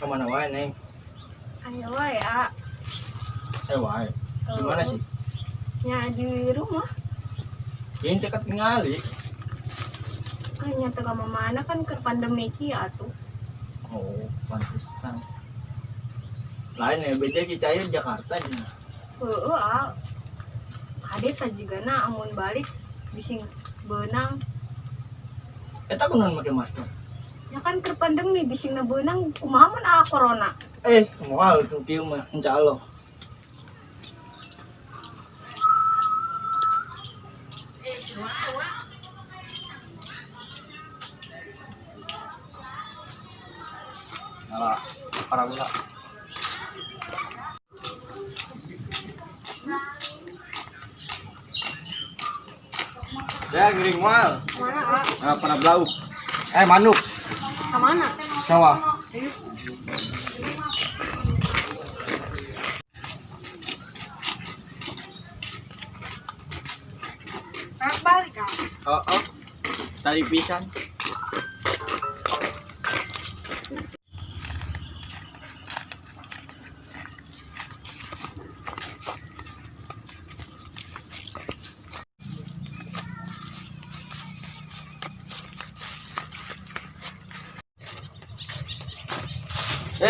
Kemana wae, Neng? Ayo wae, A. Wae. Gimana sih? Nya di rumah. Yang dekat ngali. Kayaknya tengah mana kan ke pandemi ki atuh. Oh, pantesan. Lain ya, beda ki cair Jakarta nya. Heueuh, A. Kade tajigana amun balik bising beunang. Eta kunaon make masker? Ya kan ke pandemi bising na beunang kumaha mun corona. Moal tuh kieu mah insyaallah. Alah, para gula. Ya, giring mal. Mana, A? Para blau. Manuk. Ka mana? Sawah. Balik, A. Oh. Tadi pisan.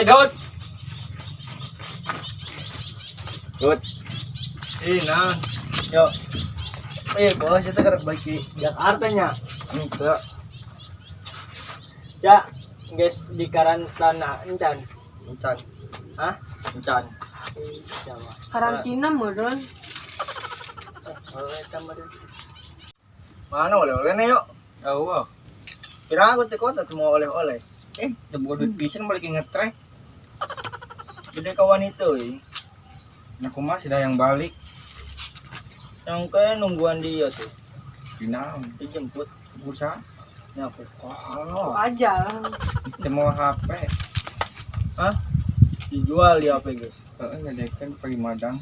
Daud. Daud. Nah. Yuk. Bos kita kerek bagi Jakarta nya. Enggak. Cak, guys di karantina encan. Hah? Encan. Karantina meureun. Mana oleh-oleh nih yuk? Tahu. Kira aku teh kota mau oleh-oleh. Tebuk duit pisan balik ngetrek. Gede kawan itu, aku masih ada yang balik. Yang kayak nungguan dia tuh. Dinaon? Dijemput pulsa. Ya aku kalau Aja. kita mau HP. Hah? Dijual di HP gitu. Ngedekan pergi Madang.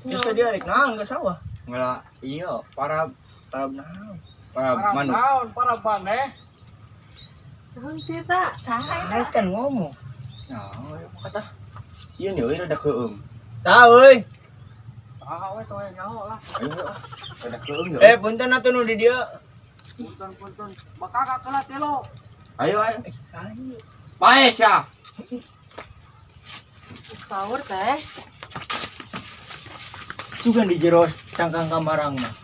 Terus ke dia naon ke sawah? Enggak, iya, para naon? Para manuk. Para maneh. Naon sih ta? Saha Naik kan ngomong. Nah, kata sieun ya rada keum. Tah euy. Ah, we toh nyaho lah. Ayo rada keum ya. Punten atuh nu di dieu. Punten. Bakaka keula telo. Ayo. Bae sia. Sahur teh. Sugan di jero cangkang kamarang mah.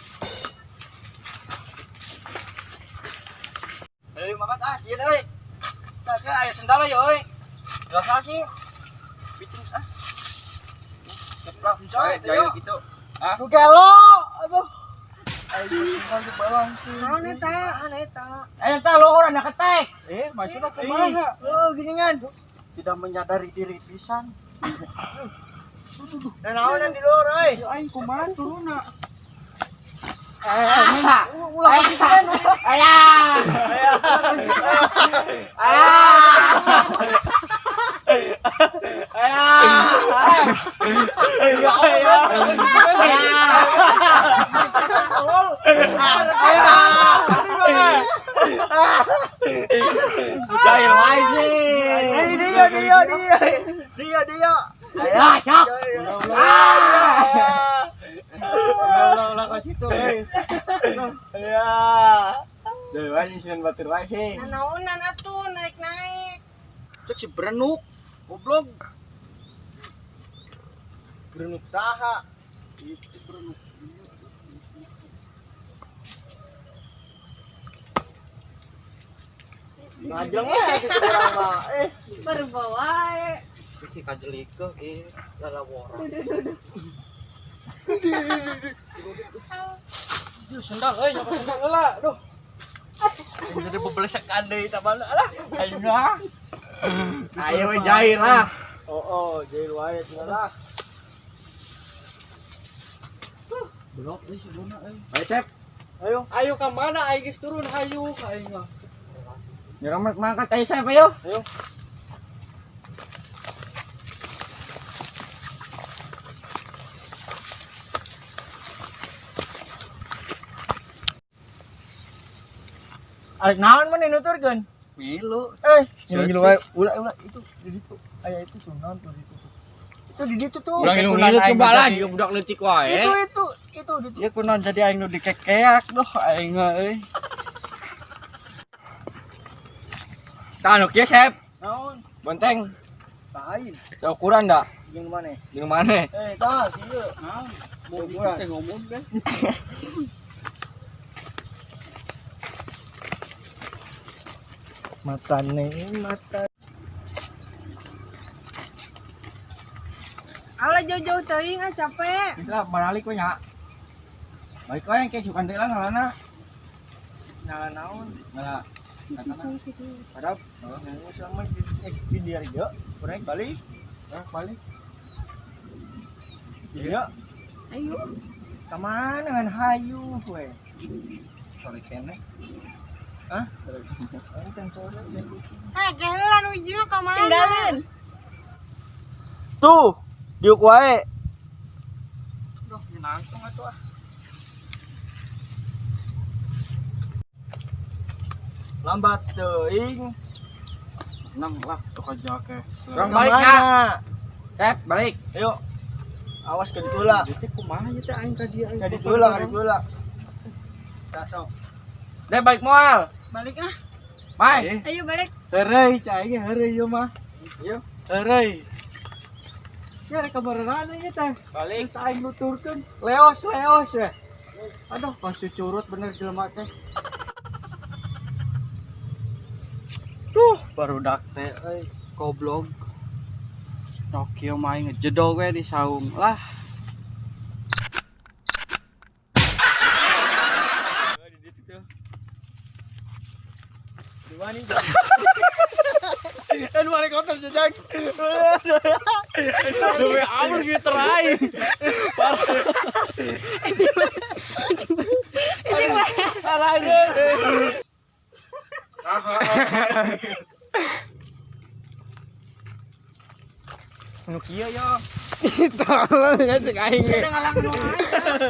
Makan sieun euy. Tah aya sendal ya euy. Rasa sih. Bikin Ceplak jaya gitu. Udah lo. Aduh. Ayo simpan di bawah. Naon eta? Eta lo orang nak ketek. Macuna kumaha? Giningan. Tidak menyadari diri pisan. Dan naon di luar euy. Aing kumaha turuna? Ulah pisan. Jahil wae sih. Dia. Ayo, cap. Ulah ke situ euy. Ya. Deui wae sieun batur wae sih. Naonan atuh naik. Cek si berenuk. Goblok. Berenuk saha? Itu berenuk. Ngajeng kita orang mah. Berbawa. Si kajelike lalawora. Sendal nyokot sendal heula. Duh. Jadi bebelesekan deui ta bala lah. Ayeuna. Ayo jahil lah. Oh, jahil wae tinggal lah. Belok euy sebelumna euy. Ayo, Cep. Ayo ka mana? Aing geus turun hayu ka aing mah. Nyerempet mangkat ayo, Cep, ayo. Arek naon mah nuturkeun? Milu. Ngilu wae. Ulah itu di situ. Aya itu tuh non tuh di situ. Itu di situ tuh. Ulang ngilu coba lagi budak leutik wae. Itu di situ. Ya kunaon jadi aing nu dikekeak doh aing euy. Tah anu kieu Sep. Naon? Bonteng. Lain. Teu ukuran da? Jeung mana? Di mana? Tah, kieu. Naon? Mau Ukuran. kita ngomong kan. Mata. Alah jauh-jauh teuing capek. Kita balik we nya. Baik wae ke sukan deui lah ngaranna. Ngaran naon? Ngaran katana. Padahal yang sama di dia aja. Kurang balik. Balik. Iya. Ayo. Kemana dengan hayu we? Sorry kene. Hah? Kehelan ujina ka mana? Tinggalin. Tuh, diuk wae. Doh nangtung atuh ah. Lambat teuing. Nang lah tuh aja ke. Kurang balik ya. Sep, balik. Ayo. Awas ke ditu lah. Jadi kumaha ieu teh aing ka dieu aing. Ka ditu lah. Tah sok. Deh balik moal. Balik ah. Mai. Ayo balik. Heureuy cai ge heureuy ieu mah. Ieu. Heureuy. Ya rek kabarana ieu teh. Balik. Geus aing nuturkeun. Leos we. Aduh, pas cucurut bener jelema teh. Barudak teh euy, goblok. Tokyo mah aing ngejedog we di saung lah. Kan mari kotor jejak. Aduh, amur gitu terai. Nu kieu yo. Tolong ya cek aing. Kita ngalang nu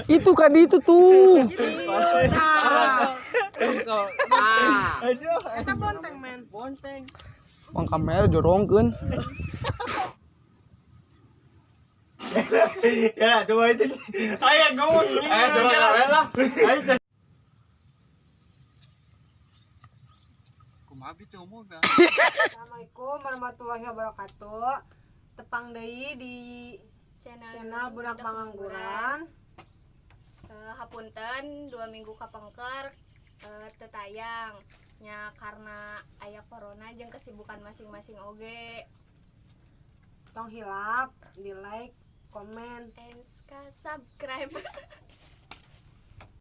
Itu kan itu tuh. Aduh. Eta bonteng men. Bonteng. Mang kamera jorongkeun. Ya, coba itu. Ayo ngomong. Coba lah. Ayo. Kumaha bi teu omong dah. Assalamualaikum warahmatullahi wabarakatuh. Tepang deui di channel Budak Pangangguran. Hapunten 2 minggu kapengker teu tayang nya karena aya corona jeung kesibukan masing-masing oge. Tong hilap, di like, komen. And subscribe.